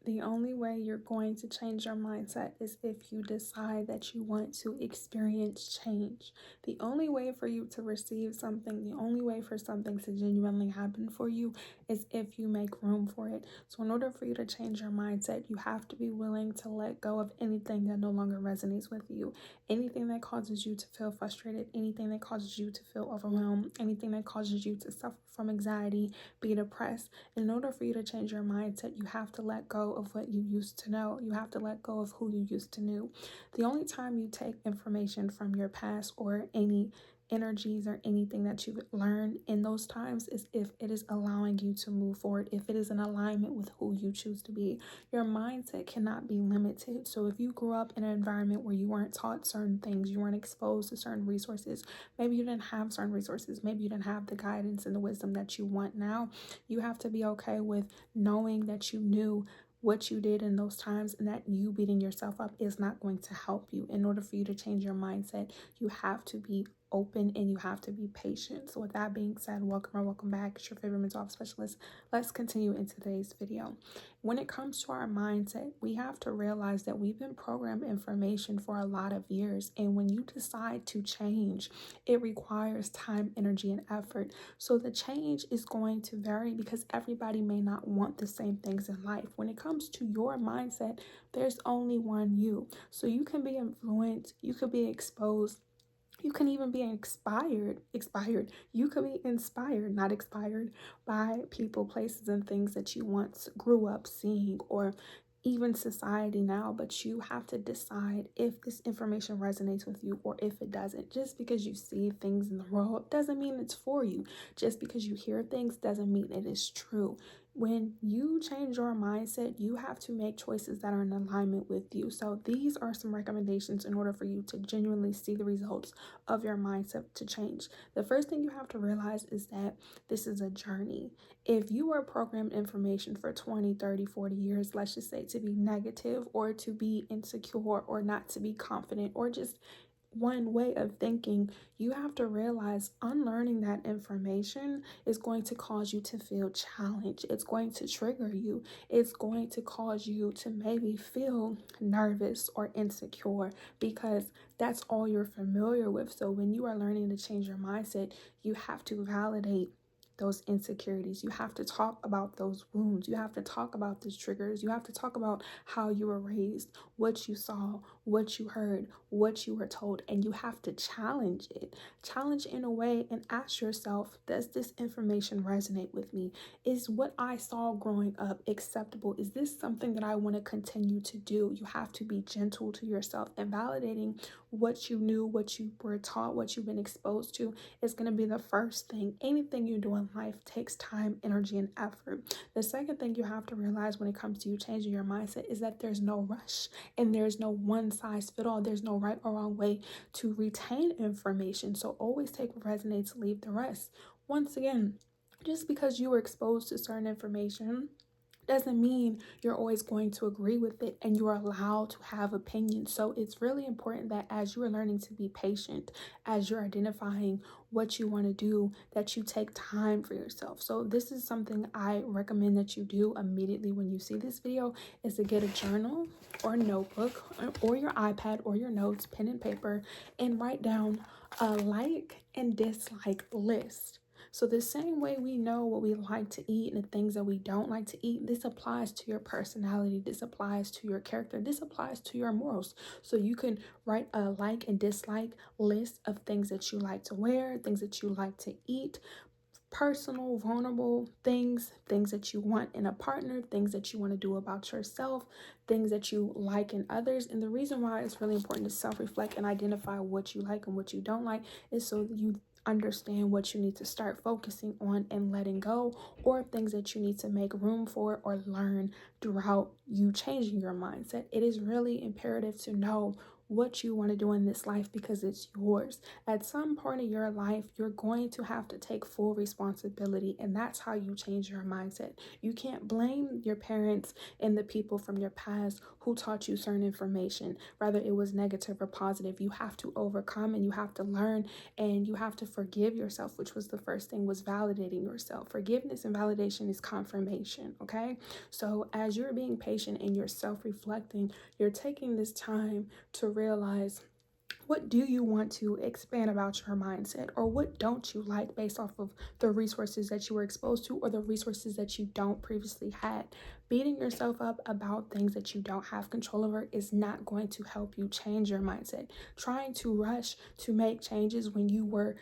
The only way you're going to change your mindset is if you decide that you want to experience change. The only way for you to receive something, the only way for something to genuinely happen for you is if you make room for it. So in order for you to change your mindset, you have to be willing to let go of anything that no longer resonates with you. Anything that causes you to feel frustrated, anything that causes you to feel overwhelmed, anything that causes you to suffer from anxiety, be depressed. In order for you to change your mindset, you have to let go of what you used to know. You have to let go of who you used to know. The only time you take information from your past or any energies or anything that you've learned in those times is if it is allowing you to move forward, if it is in alignment with who you choose to be. Your mindset cannot be limited. So if you grew up in an environment where you weren't taught certain things, you weren't exposed to certain resources, maybe you didn't have certain resources, maybe you didn't have the guidance and the wisdom that you want now, you have to be okay with knowing that you knew what you did in those times and that you beating yourself up is not going to help you. In order for you to change your mindset, you have to be open and you have to be patient. So with that being said, welcome or welcome back. It's your favorite mental health specialist. Let's continue in today's video. When it comes to our mindset, we have to realize that we've been programmed information for a lot of years, and when you decide to change, it requires time, energy, and effort. So the change is going to vary because everybody may not want the same things in life. When it comes to your mindset, there's only one you. So you can be influenced, you could be exposed, you can even be you could be inspired, not expired, by people, places, and things that you once grew up seeing, or even society now. But you have to decide if this information resonates with you or if it doesn't. Just because you see things in the world doesn't mean it's for you. Just because you hear things doesn't mean it is true. When you change your mindset, you have to make choices that are in alignment with you. So these are some recommendations in order for you to genuinely see the results of your mindset to change. The first thing you have to realize is that this is a journey. If you are programmed information for 20, 30, 40 years, let's just say, to be negative or to be insecure or not to be confident or just one way of thinking, you have to realize unlearning that information is going to cause you to feel challenged. It's going to trigger you. It's going to cause you to maybe feel nervous or insecure because that's all you're familiar with. So when you are learning to change your mindset, you have to validate those insecurities. You have to talk about those wounds. You have to talk about those triggers. You have to talk about how you were raised, what you saw, what you heard, what you were told, and you have to challenge it. Challenge in a way and ask yourself, does this information resonate with me? Is what I saw growing up acceptable? Is this something that I want to continue to do? You have to be gentle to yourself, and validating what you knew, what you were taught, what you've been exposed to is going to be the first thing. Anything you do in life takes time, energy, and effort. The second thing you have to realize when it comes to you changing your mindset is that there's no rush and there's no one size fit all. There's no right or wrong way to retain information. So always take what resonates, leave the rest. Once again, just because you were exposed to certain information doesn't mean you're always going to agree with it, and you're allowed to have opinions. So it's really important that as you are learning to be patient, as you're identifying what you want to do, that you take time for yourself. So this is something I recommend that you do immediately when you see this video, is to get a journal or notebook or your iPad or your notes, pen and paper, and write down a like and dislike list. So the same way we know what we like to eat and the things that we don't like to eat, this applies to your personality, this applies to your character, this applies to your morals. So you can write a like and dislike list of things that you like to wear, things that you like to eat, personal, vulnerable things that you want in a partner, things that you want to do about yourself, things that you like in others. And the reason why it's really important to self-reflect and identify what you like and what you don't like is so that you understand what you need to start focusing on and letting go, or things that you need to make room for or learn throughout you changing your mindset. It is really imperative to know what you want to do in this life because it's yours. At some point in your life, you're going to have to take full responsibility, and that's how you change your mindset. You can't blame your parents and the people from your past who taught you certain information, whether it was negative or positive. You have to overcome and you have to learn, and you have to forgive yourself, which was the first thing, was validating yourself. Forgiveness and validation is confirmation, okay? So as you're being patient and you're self-reflecting, you're taking this time to realize, what do you want to expand about your mindset, or what don't you like based off of the resources that you were exposed to or the resources that you don't previously had? Beating yourself up about things that you don't have control over is not going to help you change your mindset. Trying to rush to make changes when you were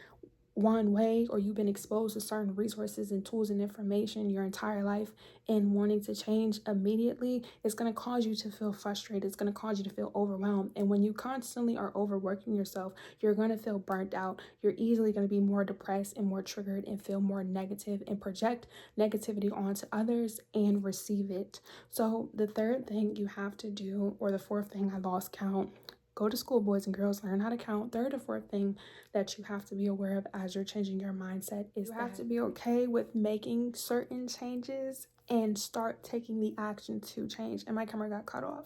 one way, or you've been exposed to certain resources and tools and information your entire life, and wanting to change immediately, is going to cause you to feel frustrated. It's going to cause you to feel overwhelmed. And when you constantly are overworking yourself, you're going to feel burnt out. You're easily going to be more depressed and more triggered and feel more negative and project negativity onto others and receive it. So the third thing you have to do, or the fourth thing, I lost count. Go to school, boys and girls, learn how to count. Third or fourth thing that you have to be aware of as you're changing your mindset is you have to be okay with making certain changes and start taking the action to change. And my camera got cut off.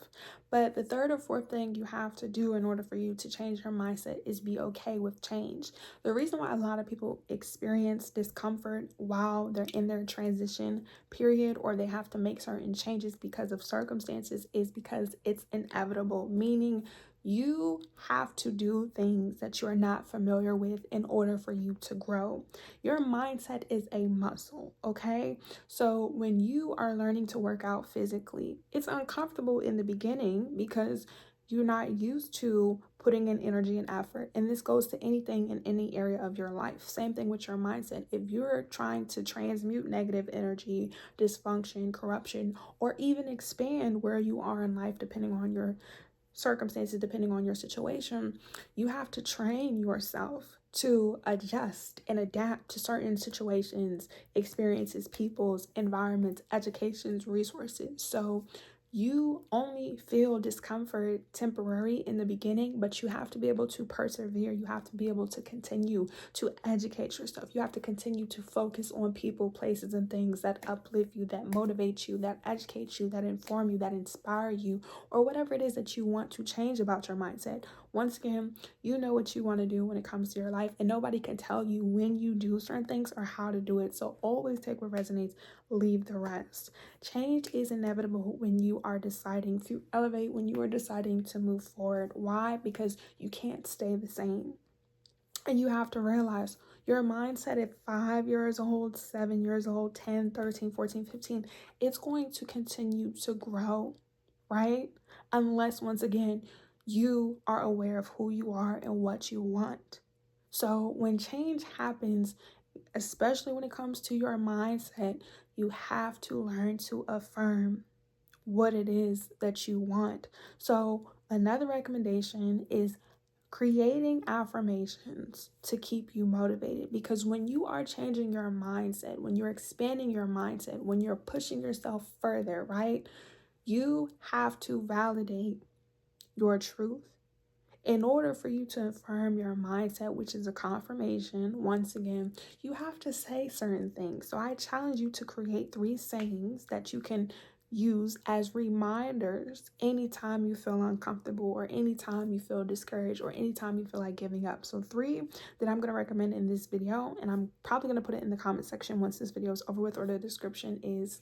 But the third or fourth thing you have to do in order for you to change your mindset is be okay with change. The reason why a lot of people experience discomfort while they're in their transition period, or they have to make certain changes because of circumstances, is because it's inevitable, meaning you have to do things that you're not familiar with in order for you to grow. Your mindset is a muscle, okay? So when you are learning to work out physically, it's uncomfortable in the beginning because you're not used to putting in energy and effort. And this goes to anything in any area of your life. Same thing with your mindset. If you're trying to transmute negative energy, dysfunction, corruption, or even expand where you are in life, depending on your circumstances, depending on your situation, you have to train yourself to adjust and adapt to certain situations, experiences, people's, environments, educations, resources. So you only feel discomfort temporary in the beginning, but you have to be able to persevere. You have to be able to continue to educate yourself. You have to continue to focus on people, places, and things that uplift you, that motivate you, that educate you, that inform you, that inspire you, or whatever it is that you want to change about your mindset. Once again, you know what you want to do when it comes to your life, and nobody can tell you when you do certain things or how to do it. So always take what resonates, leave the rest. Change is inevitable when you are deciding to elevate, when you are deciding to move forward. Why? Because you can't stay the same. And you have to realize your mindset at 5 years old, 7 years old, 10, 13, 14, 15, it's going to continue to grow, right? Unless, once again, you are aware of who you are and what you want. So when change happens, especially when it comes to your mindset, you have to learn to affirm what it is that you want. So another recommendation is creating affirmations to keep you motivated, because when you are changing your mindset, when you're expanding your mindset, when you're pushing yourself further, right, you have to validate your truth. In order for you to affirm your mindset, which is a confirmation, once again, you have to say certain things. So I challenge you to create 3 sayings that you can use as reminders anytime you feel uncomfortable, or anytime you feel discouraged, or anytime you feel like giving up. So 3 that I'm going to recommend in this video, and I'm probably going to put it in the comment section once this video is over with, or the description, is: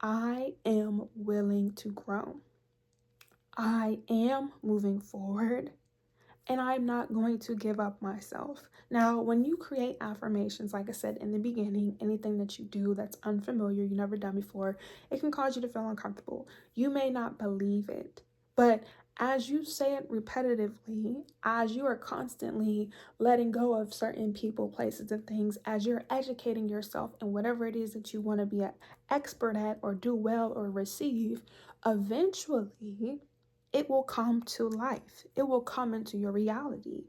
I am willing to grow. I am moving forward, and I'm not going to give up myself. Now, when you create affirmations, like I said in the beginning, anything that you do that's unfamiliar, you never done before, it can cause you to feel uncomfortable. You may not believe it, but as you say it repetitively, as you are constantly letting go of certain people, places, and things, as you're educating yourself in whatever it is that you want to be an expert at, or do well, or receive, eventually it will come to life. It will come into your reality.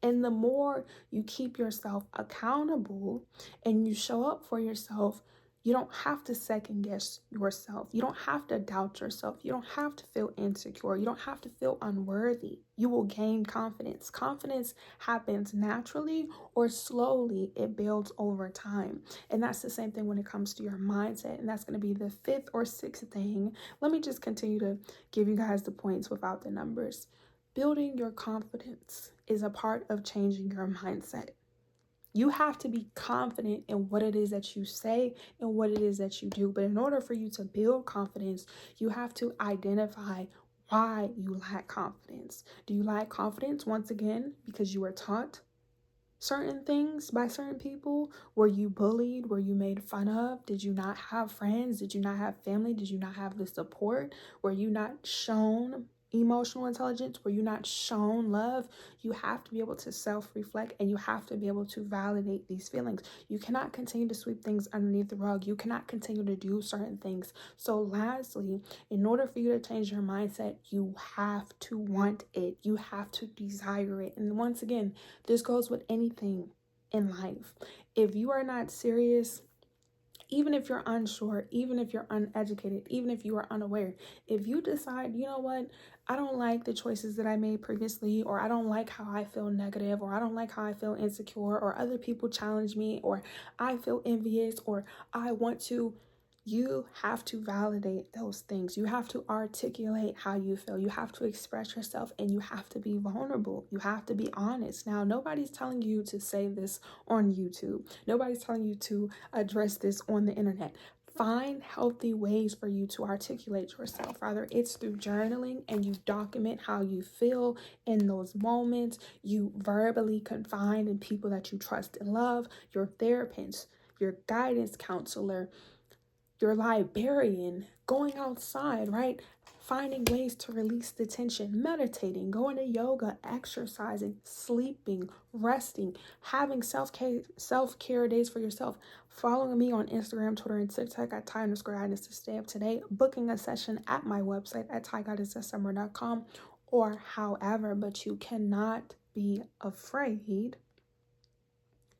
And the more you keep yourself accountable and you show up for yourself, You don't have to second guess yourself. You don't have to doubt yourself. You don't have to feel insecure. You don't have to feel unworthy. You will gain confidence. Confidence happens naturally or slowly. It builds over time. And that's the same thing when it comes to your mindset. And that's going to be the fifth or sixth thing. Let me just continue to give you guys the points without the numbers. Building your confidence is a part of changing your mindset. You have to be confident in what it is that you say and what it is that you do. But in order for you to build confidence, you have to identify why you lack confidence. Do you lack confidence, once again, because you were taught certain things by certain people? Were you bullied? Were you made fun of? Did you not have friends? Did you not have family? Did you not have the support? Were you not shown emotional intelligence? Were you not shown love? You have to be able to self-reflect, and you have to be able to validate these feelings. You cannot continue to sweep things underneath the rug. You cannot continue to do certain things. So lastly, in order for you to change your mindset, you have to want it. You have to desire it. And once again, this goes with anything in life. If you are not serious, even if you're unsure, even if you're uneducated, even if you are unaware, if you decide, you know what, I don't like the choices that I made previously, or I don't like how I feel negative, or I don't like how I feel insecure, or other people challenge me, or I feel envious, or I want to, you have to validate those things. You have to articulate how you feel. You have to express yourself, and you have to be vulnerable. You have to be honest. Now, nobody's telling you to say this on YouTube. Nobody's telling you to address this on the internet. Find healthy ways for you to articulate yourself. Either it's through journaling and you document how you feel in those moments. You verbally confide in people that you trust and love, your therapist, your guidance counselor, your librarian, going outside, right? Finding ways to release the tension, meditating, going to yoga, exercising, sleeping, resting, having self-care days for yourself, following me on Instagram, Twitter, and TikTok at Ty_Guidance to stay up to date, booking a session at my website at tyguidance.summer.com, or however. But you cannot be afraid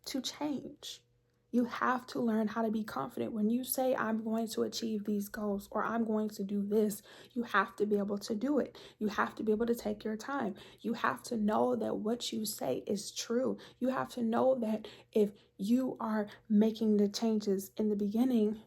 to change. You have to learn how to be confident. When you say, I'm going to achieve these goals, or I'm going to do this, you have to be able to do it. You have to be able to take your time. You have to know that what you say is true. You have to know that if you are making the changes in the beginning,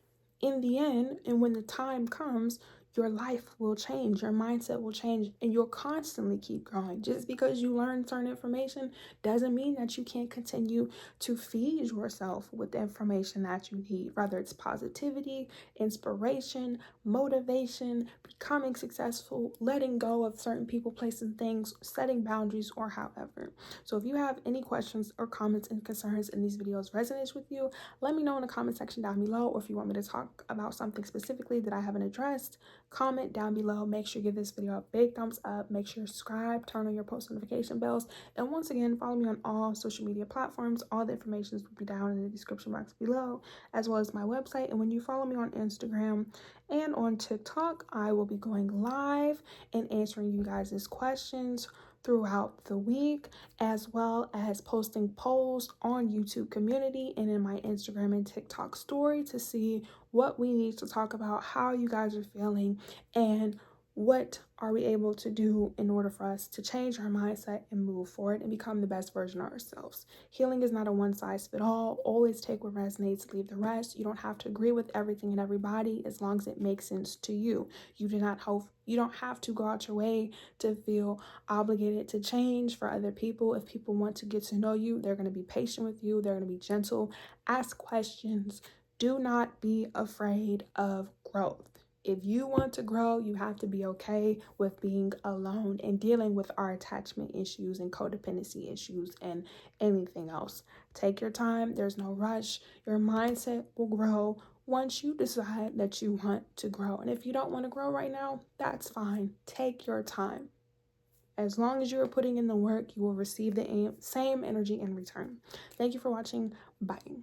in the end, and when the time comes, your life will change, your mindset will change, and you'll constantly keep growing. Just because you learn certain information doesn't mean that you can't continue to feed yourself with the information that you need, whether it's positivity, inspiration, motivation, becoming successful, letting go of certain people, places, and things, setting boundaries, or however. So if you have any questions or comments and concerns in these videos resonates with you, let me know in the comment section down below, or if you want me to talk about something specifically that I haven't addressed, comment down below. Make sure you give this video a big thumbs up. Make sure you subscribe, turn on your post notification bells, and once again, follow me on all social media platforms. All the information will be down in the description box below, as well as my website. And when you follow me on Instagram and on TikTok, I will be going live and answering you guys' questions throughout the week, as well as posting polls on YouTube community and in my Instagram and TikTok story to see what we need to talk about, how you guys are feeling, and what are we able to do in order for us to change our mindset and move forward and become the best version of ourselves. Healing is not a one-size-fits-all. Always take what resonates, leave the rest. You don't have to agree with everything and everybody as long as it makes sense to you. You don't have to go out your way to feel obligated to change for other people. If people want to get to know you, they're going to be patient with you. They're going to be gentle. Ask questions. Do not be afraid of growth. If you want to grow, you have to be okay with being alone and dealing with our attachment issues and codependency issues and anything else. Take your time. There's no rush. Your mindset will grow once you decide that you want to grow. And if you don't want to grow right now, that's fine. Take your time. As long as you are putting in the work, you will receive the same energy in return. Thank you for watching. Bye.